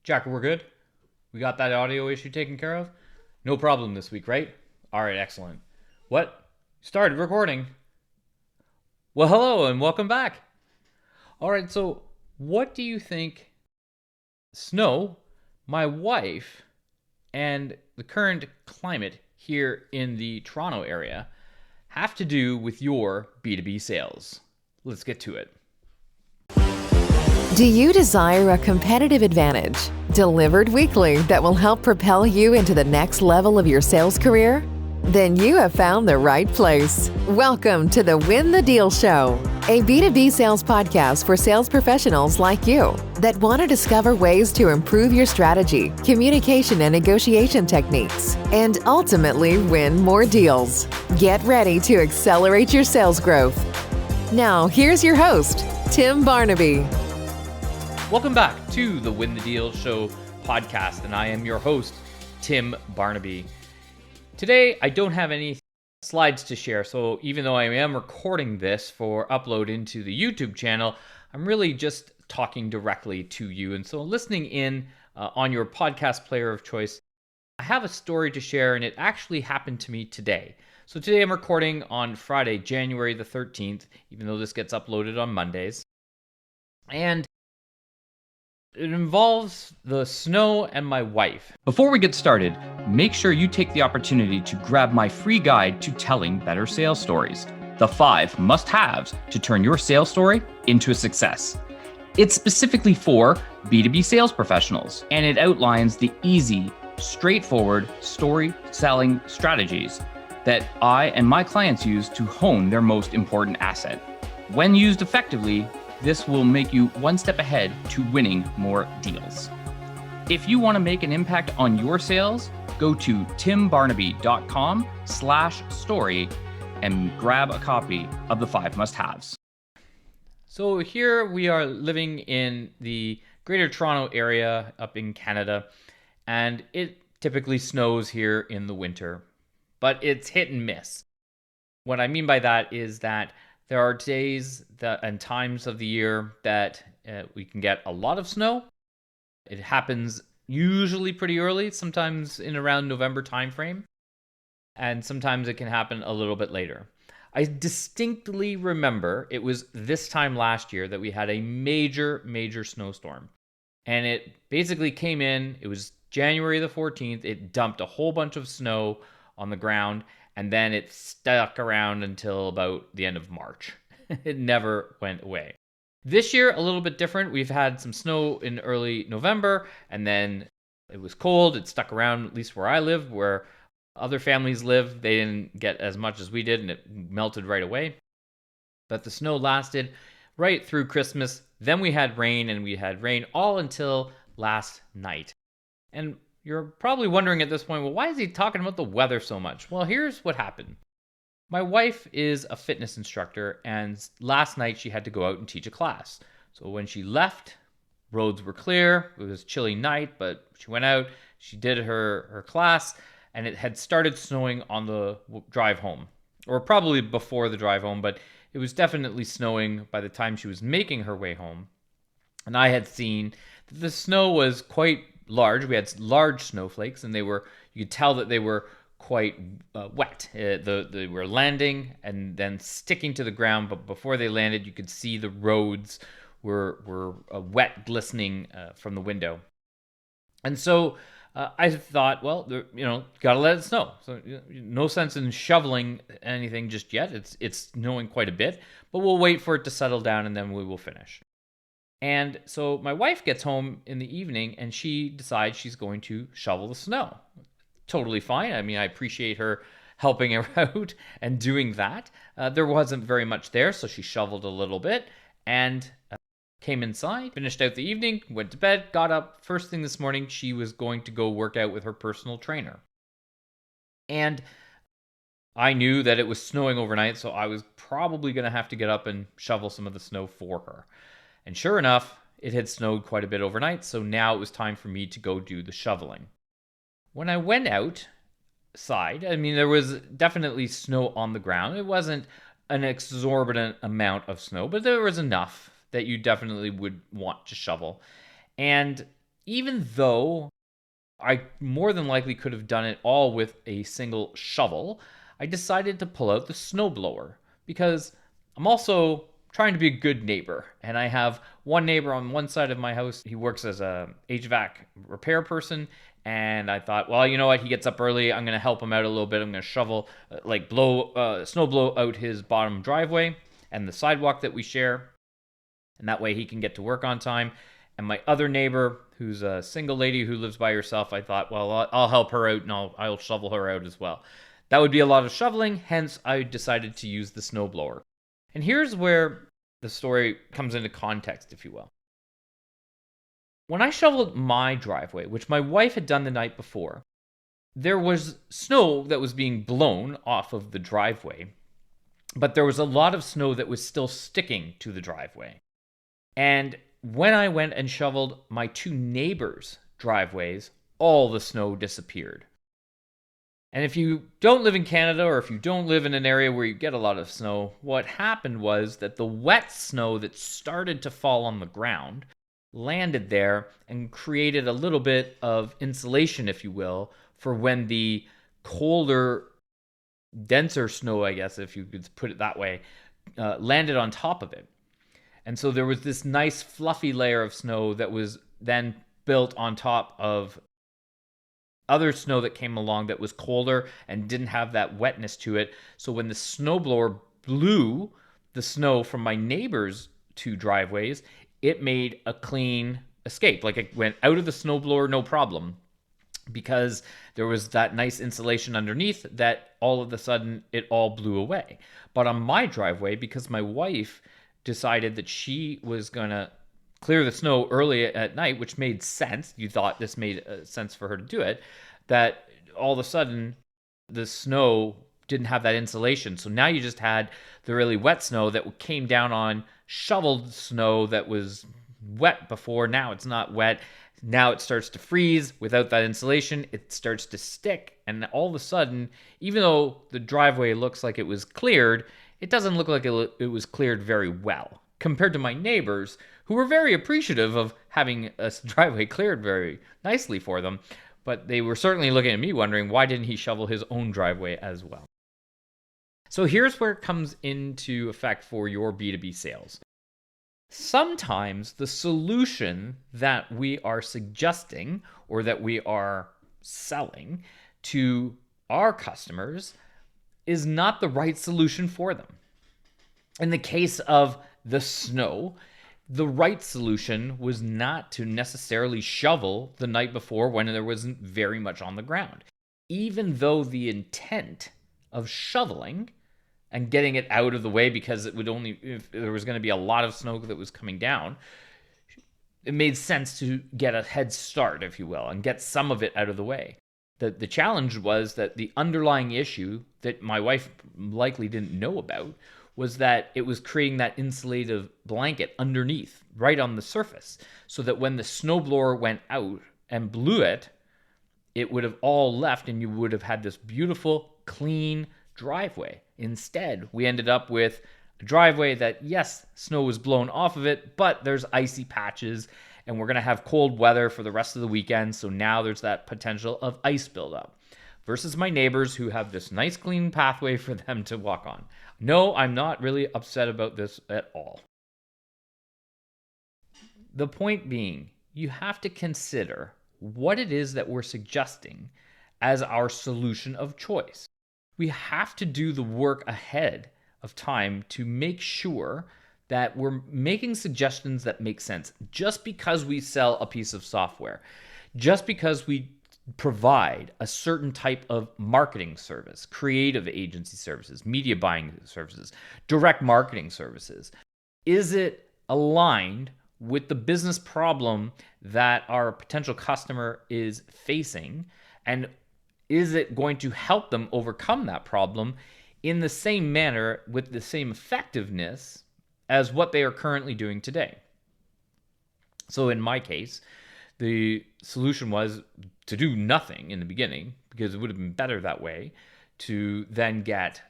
Jack, we're good? We got that audio issue taken care of? No problem this week, right? All right, excellent. What? Started recording. Well, hello and welcome back. All right, so what do you think snow, my wife, and the current climate here in the Toronto area have to do with your B2B sales? Let's get to it. Do you desire a competitive advantage delivered weekly that will help propel you into the next level of your sales career? Then you have found the right place. Welcome to the Win the Deal Show, a B2B sales podcast for sales professionals like you that want to discover ways to improve your strategy, communication, and negotiation techniques, and ultimately win more deals. Get ready to accelerate your sales growth. Now, here's your host, Tim Barnaby. Welcome back to the Win the Deal Show podcast, and I am your host, Tim Barnaby. Today, I don't have any slides to share, so even though I am recording this for upload into the YouTube channel, I'm really just talking directly to you. And so listening in on your podcast player of choice, I have a story to share, and it actually happened to me today. So today I'm recording on Friday, January the 13th, even though this gets uploaded on Mondays. And it involves the snow and my wife. Before we get started, make sure you take the opportunity to grab my free guide to telling better sales stories. The 5 must-haves to turn your sales story into a success. It's specifically for B2B sales professionals, and it outlines the easy, straightforward story-selling strategies that I and my clients use to hone their most important asset. When used effectively, this will make you one step ahead to winning more deals. If you want to make an impact on your sales, go to timbarnaby.com/story and grab a copy of the 5 must-haves. So here we are living in the Greater Toronto area up in Canada, and it typically snows here in the winter, but it's hit and miss. What I mean by that is that there are days and times of the year that we can get a lot of snow. It happens usually pretty early, sometimes in around November timeframe, and sometimes it can happen a little bit later. I distinctly remember it was this time last year that we had a major snowstorm. And it basically came in, it was January the 14th, it dumped a whole bunch of snow on the ground, and then it stuck around until about the end of March. It never went away. This year, a little bit different. We've had some snow in early November, and then it was cold. It stuck around, at least where I live, where other families live. They didn't get as much as we did, and it melted right away. But the snow lasted right through Christmas. Then we had rain, and we had rain all until last night. And you're probably wondering at this point, well, why is he talking about the weather so much? Well, here's what happened. My wife is a fitness instructor, and last night she had to go out and teach a class. So when she left, roads were clear. It was a chilly night, but she went out, she did her class, and it had started snowing on the drive home, or probably before the drive home, but it was definitely snowing by the time she was making her way home. And I had seen that the snow was quite large. We had large snowflakes, and you could tell that they were quite wet. They were landing and then sticking to the ground, but before they landed, you could see the roads were wet, glistening from the window. And so I thought, well, gotta let it snow. So no sense in shoveling anything just yet. It's snowing quite a bit, but we'll wait for it to settle down, and then we will finish. And so my wife gets home in the evening, and she decides she's going to shovel the snow. Totally fine. I mean, I appreciate her helping her out and doing that. There wasn't very much there, so she shoveled a little bit and came inside, finished out the evening, went to bed, got up. First thing this morning, she was going to go work out with her personal trainer. And I knew that it was snowing overnight, so I was probably going to have to get up and shovel some of the snow for her. And sure enough, it had snowed quite a bit overnight, so now it was time for me to go do the shoveling. When I went outside, I mean, there was definitely snow on the ground. It wasn't an exorbitant amount of snow, but there was enough that you definitely would want to shovel. And even though I more than likely could have done it all with a single shovel, I decided to pull out the snowblower because I'm also trying to be a good neighbor. And I have one neighbor on one side of my house. He works as a HVAC repair person. And I thought, well, you know what? He gets up early. I'm going to help him out a little bit. I'm going to shovel, snow blow out his bottom driveway and the sidewalk that we share. And that way he can get to work on time. And my other neighbor, who's a single lady who lives by herself, I thought, well, I'll help her out and I'll shovel her out as well. That would be a lot of shoveling, hence I decided to use the snowblower. And here's where the story comes into context, if you will. When I shoveled my driveway, which my wife had done the night before, there was snow that was being blown off of the driveway, but there was a lot of snow that was still sticking to the driveway. And when I went and shoveled my two neighbors' driveways, all the snow disappeared. And if you don't live in Canada, or if you don't live in an area where you get a lot of snow, what happened was that the wet snow that started to fall on the ground landed there and created a little bit of insulation, if you will, for when the colder, denser snow, I guess, if you could put it that way, landed on top of it. And so there was this nice fluffy layer of snow that was then built on top of other snow that came along that was colder and didn't have that wetness to it. So when the snowblower blew the snow from my neighbor's two driveways, it made a clean escape. Like it went out of the snowblower, no problem, because there was that nice insulation underneath that all of a sudden it all blew away. But on my driveway, because my wife decided that she was going to clear the snow early at night, which made sense. You thought this made sense for her to do it, that all of a sudden the snow didn't have that insulation. So now you just had the really wet snow that came down on shoveled snow that was wet before. Now it's not wet. Now it starts to freeze without that insulation. It starts to stick. And all of a sudden, even though the driveway looks like it was cleared, it doesn't look like it was cleared very well compared to my neighbors, who were very appreciative of having a driveway cleared very nicely for them. But they were certainly looking at me wondering, why didn't he shovel his own driveway as well? So here's where it comes into effect for your B2B sales. Sometimes the solution that we are suggesting or that we are selling to our customers is not the right solution for them. In the case of the snow, the right solution was not to necessarily shovel the night before when there wasn't very much on the ground. Even though the intent of shoveling and getting it out of the way, because it would only, if there was going to be a lot of snow that was coming down, it made sense to get a head start, if you will, and get some of it out of the way. The challenge was that the underlying issue that my wife likely didn't know about was that it was creating that insulative blanket underneath, right on the surface, so that when the snowblower went out and blew it, it would have all left and you would have had this beautiful, clean driveway. Instead, we ended up with a driveway that, yes, snow was blown off of it, but there's icy patches, and we're going to have cold weather for the rest of the weekend, so now there's that potential of ice buildup. Versus my neighbors who have this nice clean pathway for them to walk on. No, I'm not really upset about this at all. The point being, you have to consider what it is that we're suggesting as our solution of choice. We have to do the work ahead of time to make sure that we're making suggestions that make sense. Just because we sell a piece of software, just because we provide a certain type of marketing service, creative agency services, media buying services, direct marketing services, is it aligned with the business problem that our potential customer is facing? And is it going to help them overcome that problem in the same manner with the same effectiveness as what they are currently doing today? So in my case, the solution was to do nothing in the beginning, because it would have been better that way, to then get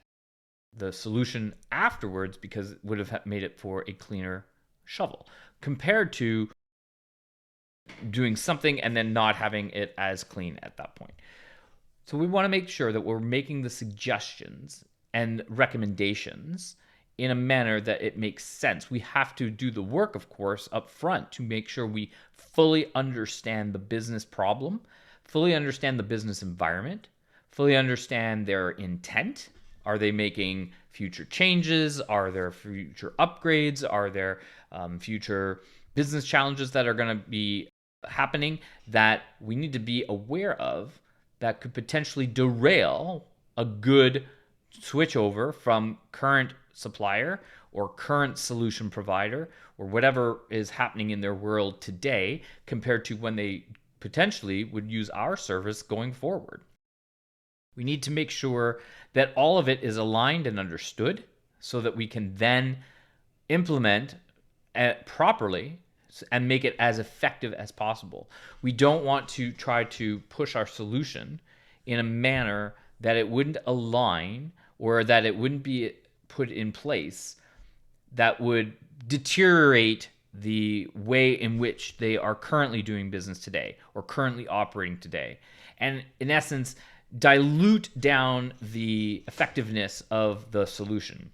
the solution afterwards, because it would have made it for a cleaner shovel, compared to doing something and then not having it as clean at that point. So we want to make sure that we're making the suggestions and recommendations in a manner that it makes sense. We have to do the work, of course, up front to make sure we fully understand the business problem, fully understand the business environment, fully understand their intent. Are they making future changes? Are there future upgrades? Are there future business challenges that are going to be happening that we need to be aware of that could potentially derail a good switchover from current supplier or current solution provider or whatever is happening in their world today compared to when they potentially would use our service going forward. We need to make sure that all of it is aligned and understood so that we can then implement it properly and make it as effective as possible. We don't want to try to push our solution in a manner that it wouldn't align or that it wouldn't be put in place that would deteriorate the way in which they are currently doing business today or currently operating today. And in essence, dilute down the effectiveness of the solution.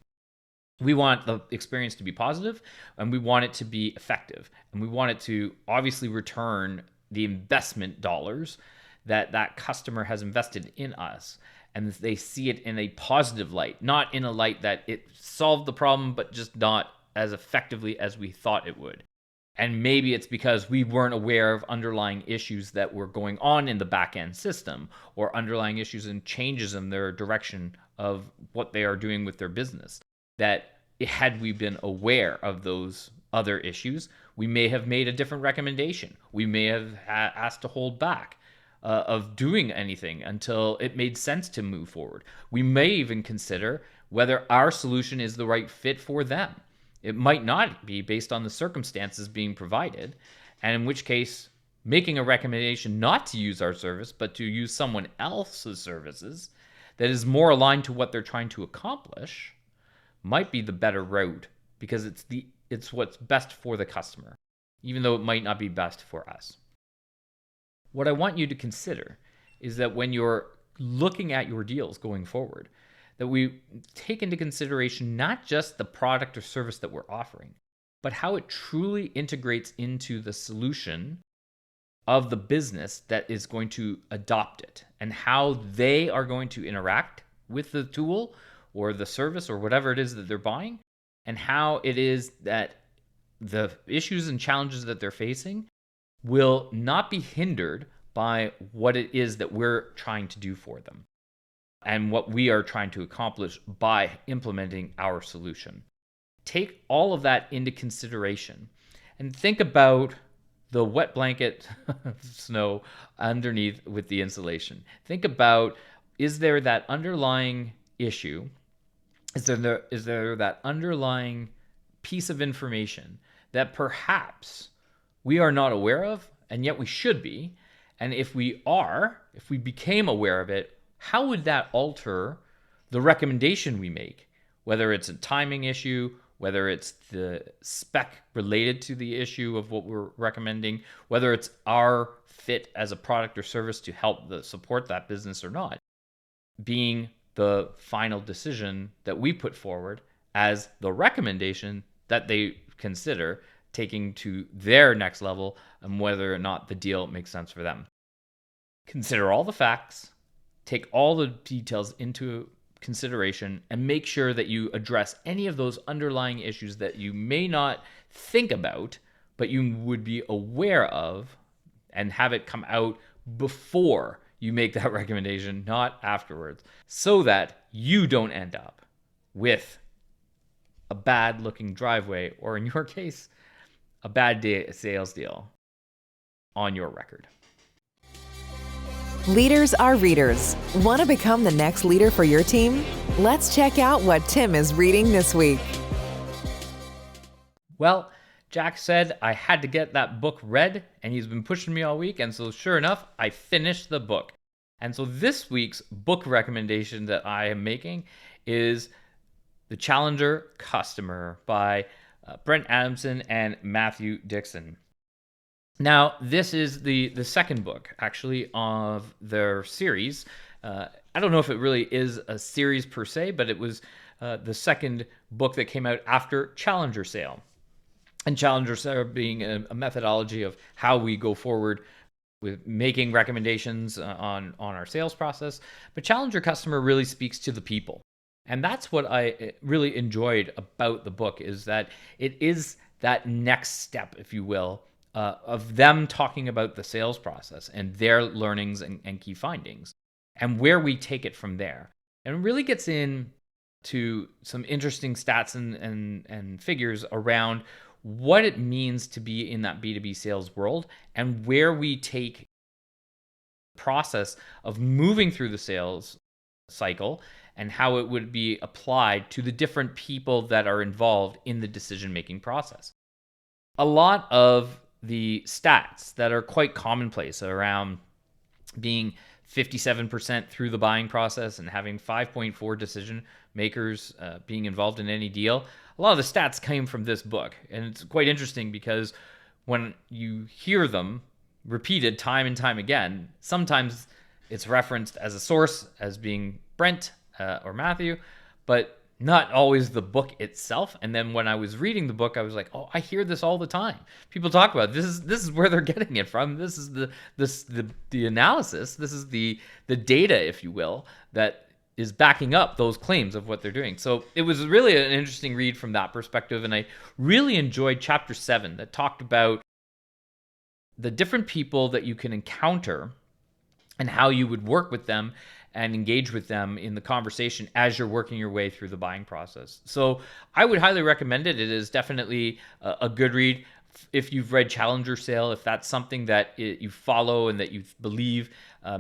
We want the experience to be positive and we want it to be effective. And we want it to obviously return the investment dollars that customer has invested in us. And they see it in a positive light, not in a light that it solved the problem, but just not as effectively as we thought it would. And maybe it's because we weren't aware of underlying issues that were going on in the back end system or underlying issues and changes in their direction of what they are doing with their business. That had we been aware of those other issues, we may have made a different recommendation. We may have asked to hold back of doing anything until it made sense to move forward. We may even consider whether our solution is the right fit for them. It might not be based on the circumstances being provided, and in which case, making a recommendation not to use our service, but to use someone else's services that is more aligned to what they're trying to accomplish might be the better route because it's what's best for the customer, even though it might not be best for us. What I want you to consider is that when you're looking at your deals going forward, that we take into consideration not just the product or service that we're offering, but how it truly integrates into the solution of the business that is going to adopt it and how they are going to interact with the tool or the service or whatever it is that they're buying, and how it is that the issues and challenges that they're facing will not be hindered by what it is that we're trying to do for them and what we are trying to accomplish by implementing our solution. Take all of that into consideration and think about the wet blanket of snow underneath with the insulation. Think about, is there that underlying issue? Is there that underlying piece of information that perhaps we are not aware of, and yet we should be? And if we became aware of it, how would that alter the recommendation we make? Whether it's a timing issue, whether it's the spec related to the issue of what we're recommending, whether it's our fit as a product or service to help support that business or not, being the final decision that we put forward as the recommendation that they consider taking to their next level and whether or not the deal makes sense for them. Consider all the facts, take all the details into consideration, and make sure that you address any of those underlying issues that you may not think about, but you would be aware of, and have it come out before you make that recommendation, not afterwards, so that you don't end up with a bad looking driveway, or in your case, a bad sales deal on your record. Leaders are readers. Want to become the next leader for your team? Let's check out what Tim is reading this week. Well, Jack said I had to get that book read, and he's been pushing me all week, and so sure enough, I finished the book. And so this week's book recommendation that I am making is The Challenger Customer by Brent Adamson and Matthew Dixon. Now, this is the second book, actually, of their series. I don't know if it really is a series per se, but it was the second book that came out after Challenger Sale. And Challenger Sale being a methodology of how we go forward with making recommendations on our sales process. But Challenger Customer really speaks to the people. And that's what I really enjoyed about the book, is that it is that next step, if you will, of them talking about the sales process and their learnings and key findings and where we take it from there. And it really gets into some interesting stats and figures around what it means to be in that B2B sales world and where we take the process of moving through the sales cycle and how it would be applied to the different people that are involved in the decision-making process. A lot of the stats that are quite commonplace around being 57% through the buying process and having 5.4 decision makers being involved in any deal, a lot of the stats came from this book. And it's quite interesting because when you hear them repeated time and time again, sometimes it's referenced as a source as being Brent or Matthew, but not always the book itself. And then when I was reading the book, I was like, oh, I hear this all the time. People talk about it. This is where they're getting it from. This is the analysis. This is the data, if you will, that is backing up those claims of what they're doing. So it was really an interesting read from that perspective. And I really enjoyed chapter 7 that talked about the different people that you can encounter and how you would work with them and engage with them in the conversation as you're working your way through the buying process. So I would highly recommend it. It is definitely a good read. If you've read Challenger Sale, if that's something that you follow and that you believe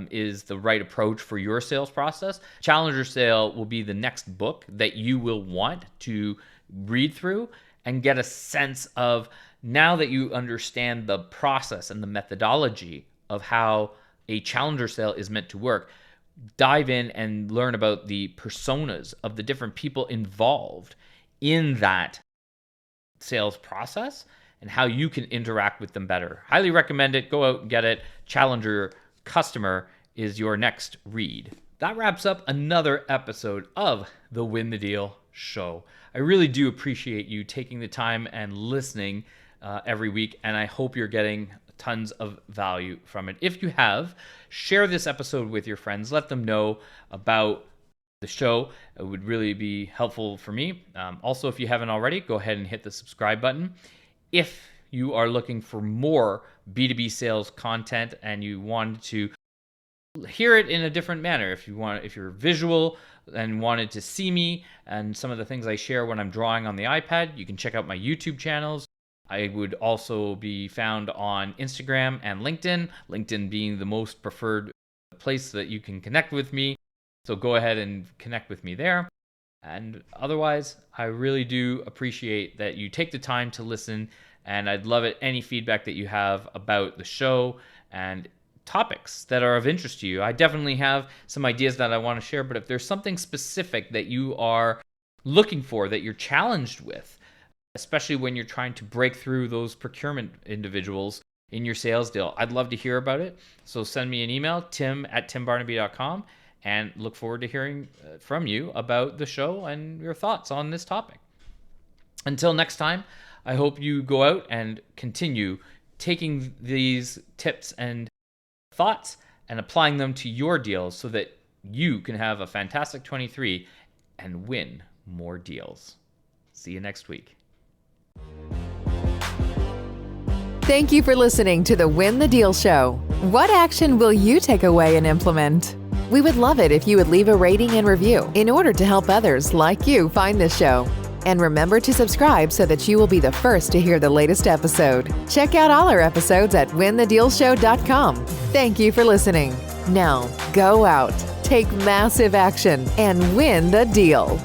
is the right approach for your sales process, Challenger Sale will be the next book that you will want to read through and get a sense of, now that you understand the process and the methodology of how a Challenger Sale is meant to work, dive in and learn about the personas of the different people involved in that sales process and how you can interact with them better. Highly recommend it. Go out and get it. Challenger Customer is your next read. That wraps up another episode of the Win the Deal show. I really do appreciate you taking the time and listening every week, and I hope you're getting tons of value from it. If you have, share this episode with your friends. Let them know about the show. It would really be helpful for me. Also, if you haven't already, go ahead and hit the subscribe button. If you are looking for more B2B sales content and you want to hear it in a different manner, if you're visual and wanted to see me and some of the things I share when I'm drawing on the iPad, you can check out my YouTube channels. I would also be found on Instagram and LinkedIn being the most preferred place that you can connect with me. So go ahead and connect with me there. And otherwise, I really do appreciate that you take the time to listen, and I'd love it any feedback that you have about the show and topics that are of interest to you. I definitely have some ideas that I want to share, but if there's something specific that you are looking for, that you're challenged with, especially when you're trying to break through those procurement individuals in your sales deal, I'd love to hear about it. So send me an email, tim@timbarnaby.com, and look forward to hearing from you about the show and your thoughts on this topic. Until next time, I hope you go out and continue taking these tips and thoughts and applying them to your deals so that you can have a fantastic 23 and win more deals. See you next week. Thank you for listening to the Win the Deal Show. What action will you take away and implement? We would love it if you would leave a rating and review in order to help others like you find this show. And remember to subscribe so that you will be the first to hear the latest episode. Check out all our episodes at winthedealshow.com. Thank you for listening. Now, go out, take massive action, and win the deal.